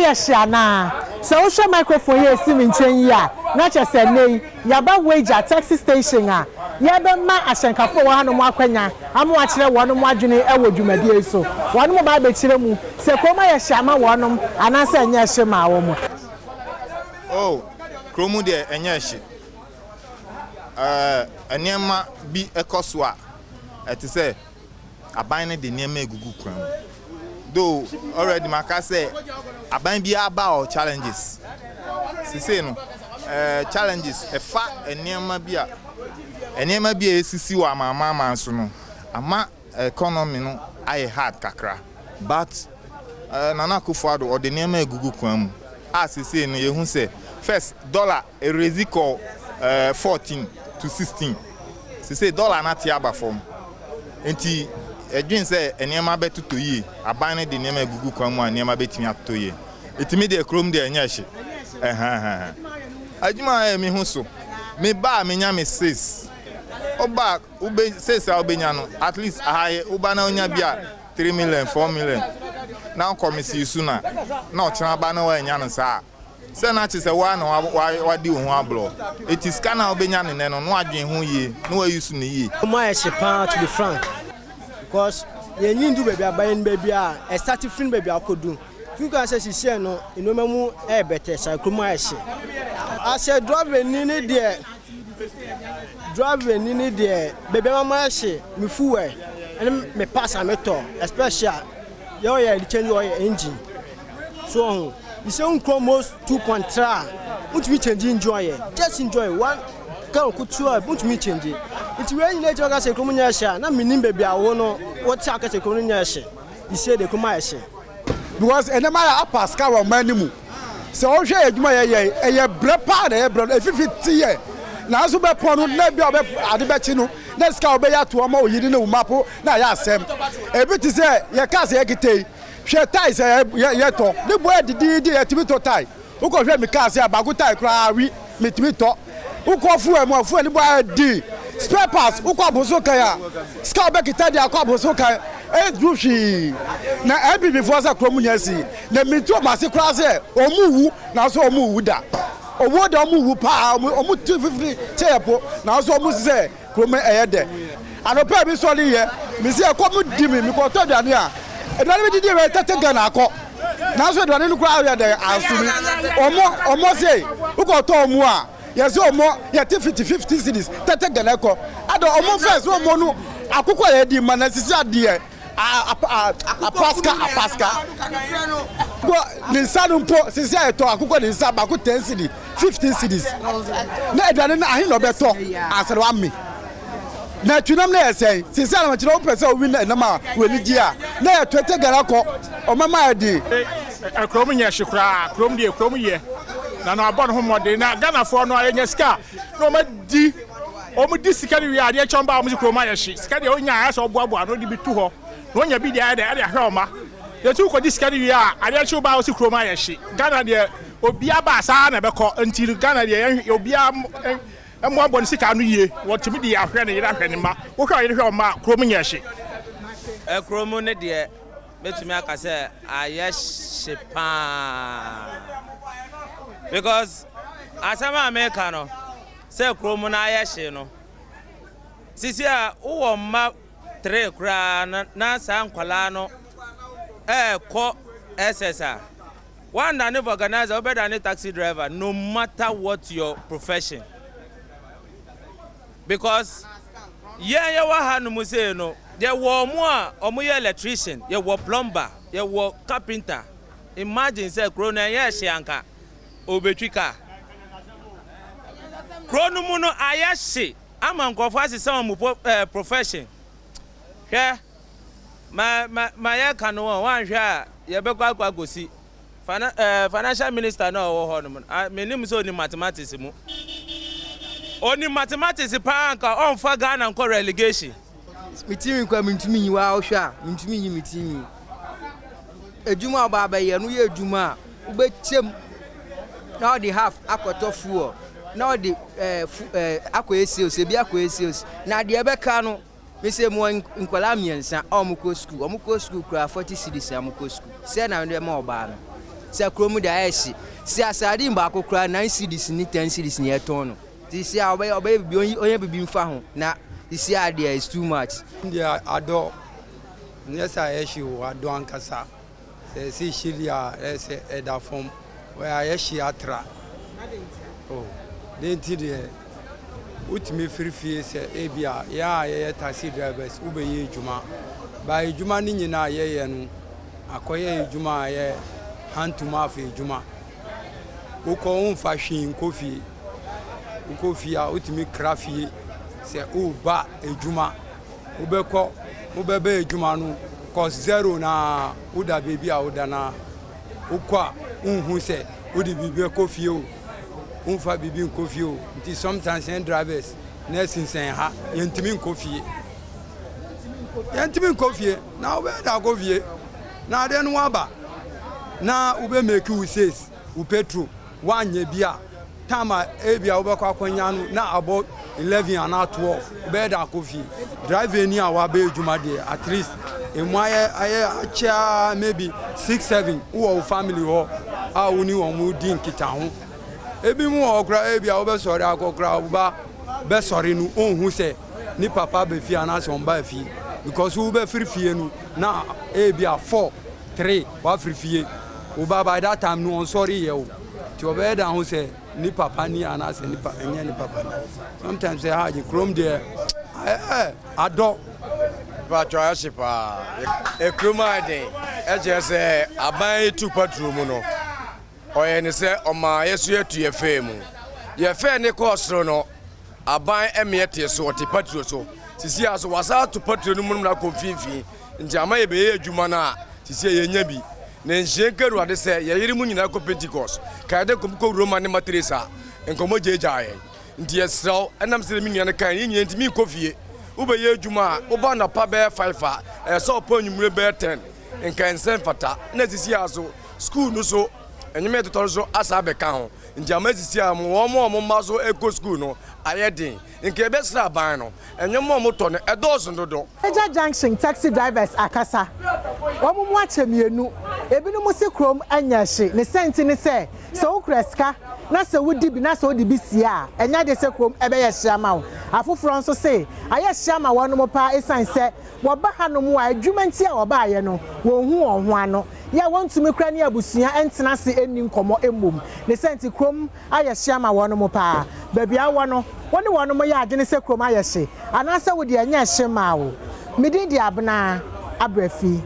ya Shiana. So usha microphone here si minchen ya. Na che se nei yaba Weija taxi station a. Yaba ma ashenkafo wa hanu mu akwanya. Amu akire wonu mu adwene ewo dwumadie so. Wonu mu ba be kire mu. Se koma ya Shiama wonum anase enya hye ma wo mu. Oh, kromu de enya hye. Eniema bi ekoso a eti se aban ne de niema egugu kwan. Though already maka say aban bi aba or challenges. Sisi no challenges efa eniema bi esisi wa mama so no ama economy no aye hard kakra but Nana Akufo-Addo or the niema egugu kwan mu sisi no ye hu say first dollar erezi ko 14 to 16 sisi dollar na ti aba form enti edwin say eniema betu to yi aban ne de niema egugu kwan mu eniema betimi ato yi etimi de krom de enya hye ajuma mi hu so me ba me nya me 6 oba ube 6 a obenya no at least ahaye uba na onya bia 3 million 4 million now komisi suna na ochira ba na wa nya no sa se na chi se wa na wa di ho ablo eti scanner obenya ne no adwen ho yie na wa use ne yie my shepa to be frank because ye nyindu baby abayen baby a start free baby akodu you can say she no inomemu e better say kroma ehye I said driver ni there baby mama ehye me fuwe and me pass am meto especially your change your engine so you say almost 2.3 want me change enjoy just enjoy one can ku two want me change it when you let you say kroma ehye na minim baby awo no what say say kroma ehye you say the kroma ehye because enema apaska wa manimu se o hwe adwuma ye brepa na ye bro e 50 ye na so be ponu na bi obe ade be chi no na ska obe ya to ma oyiri na umapo na ya asem e bi ti se ye ka se ye kitei hwe tai se ye to ne bo edidi ye timi to tai u ko hwe mi ka se abago tai kra wi mi timi to u ko fu e mo fu ni bo adi spare parts u ko aboso kan ya ska obe kitai dia ko aboso kan drushi na ebi before say krom nyasi na mitu mase kra say omuwu na so omuwu da owo da omuwu pa omu 250 chepo na so omu say krom eyede anopa bi so li ye mi say ko di mi ko to duane a eduane bi di we tete gana akọ na so eduane nu kra we de asumi omo say uko to omu a yes omo ye 50 cities tete gana akọ ado omo first omo nu akụkọ ye di mana sisi ade apaska go ni sanu po sisi ayeto akụkọ ni sa ba ko 10 cities 15 cities na eduane na ahin no beto ansere wa me na tunam na yesen sisi ala machira o pese o win na ma weni gi a na ye twete gara ko o mama di krom nya hwekra krom die krom ye na no abon ho mode na Ghana fo no anya sika no ma di o mu di sika wi ade chomba o mu krom ya hye sika de onya asa oboabo no di bi tu ho no nya bi de ade hwe o ma ye tu ko di sika wi a ade chomba o si krom ya hye Ghana de obia ba sa na be ko nti Ghana de obia emo abon sika no yie wotimi di ahwe ne yira hwe ne ma wo hwe yire hwe o ma krom nya hye krom ne de betumi aka say ayehye pa because asama America no say krom na ayehye no sisi a wo ma 3 kra na san kwala no ko SSR one na ne organizer obeda ne taxi driver no matter what your profession because ye wa hanu mu say no there wo mu a omo ye electrician ye wo plumber ye wo carpenter imagine say krona ye hye anka obetwika kronu mu no ayehye ama nkofo asese omo profession hwe ma ye kan wo wan hwe a ye be kwa gosi financial minister na wo ho no menim so ni mathematics mu oni mathematics pa anka on fa Ghana nko relegation mitimi kwa mintumi yi wa hwe a mintumi yi mitimi ejuma ba ba ye no ye ejuma ubechem na the half akoto fuo na the akoyesios ebi akoyesios na de ebeka no me say mo nkwala miensa omuko school kra 40 cities amuko school say na dem oba no se krom da ayeshi si asade mba akokra 9 cedis ni 10 cedis ni eton no ti si obey bi onye bibi mfa ho na isi ade is too much ndia ado nyesa ayeshi wo ado ankasa se si shiria ese eda form we ayeshi atra oh denti de utimi firifie se ebia ya ye taxi drivers ube ye juma ba ejuma ni nyina ye no akoye ejuma ye hand to mouth ejuma uko unfa hwin kofi a utimi krafie se uba ejuma ubeko ubebe ejuma no cause zero na uda baby a uda na ukwa unhu se udi bibi kofi o unfa bibi kofi o nti sometimes and drivers nursing sen ha yentimi kofi na ube da kofi na de no aba na ube make you says u petrol wanye bia tama ebia ube kwa kwanya no na about 11 and 12 ube da kofi drive ni awa be ejuma de at least emwaye acha maybe 6-7 wo family ho a woni wo mu din kita ho ebi mu okra ebia ube sori akokra uba be sori nu onhu se ni papa be fi anase on ba fi because ube frifie nu na ebia 4-3 wa frifie uba by that time no on sorry ye o ti obe da ho se ni papa ni anase ni papa enya ni papa sometimes say haji krom there ado ba hardship e kroma den e je se aban tu patrol mu no oye ni se oma yesu etu ye fe mu ye fe ni course no aban emiete so ti patrol so sisi aso wasa tu patrol no mu na konfinfin nti ama ye be ye adwuma na sisi ye nya bi na nhyenkeru ade se ye yiri mu nyina ko Pentecost ka de ko Roma ne matresa enkomo jeja ye nti esraw enam se mi nyane kan nyine nti mi kofie ube ye adwuma uba na pa be 5 so opo nwumre be 10 nkan sen fata na sisi aso school no so enyeme totoro so asa be kan ho nti ama sisi am wo ma so eco school no ayedin nke be sra ban no enyemo mo to no edozo ndodo Weija junction taxi drivers akasa omo mu achemienu ebinu mu se krom anya hye ne senti ne se so ukreska na se wudi bi na se wodi bi sia enya de se krom ebe ye hye ama wo afoforo nso se aye hye ama wono mo pa esan se wo ba hanom wa adwuma nti a wo ba aye no wo hu ho ano ya wontumi kra ne abusua entena se eni nkomo emom ne senti krom aye hye ama wono mo pa babia wono wono mo ya adwene se krom aye hye anase wodi enya hye ma wo midin di abna abrafi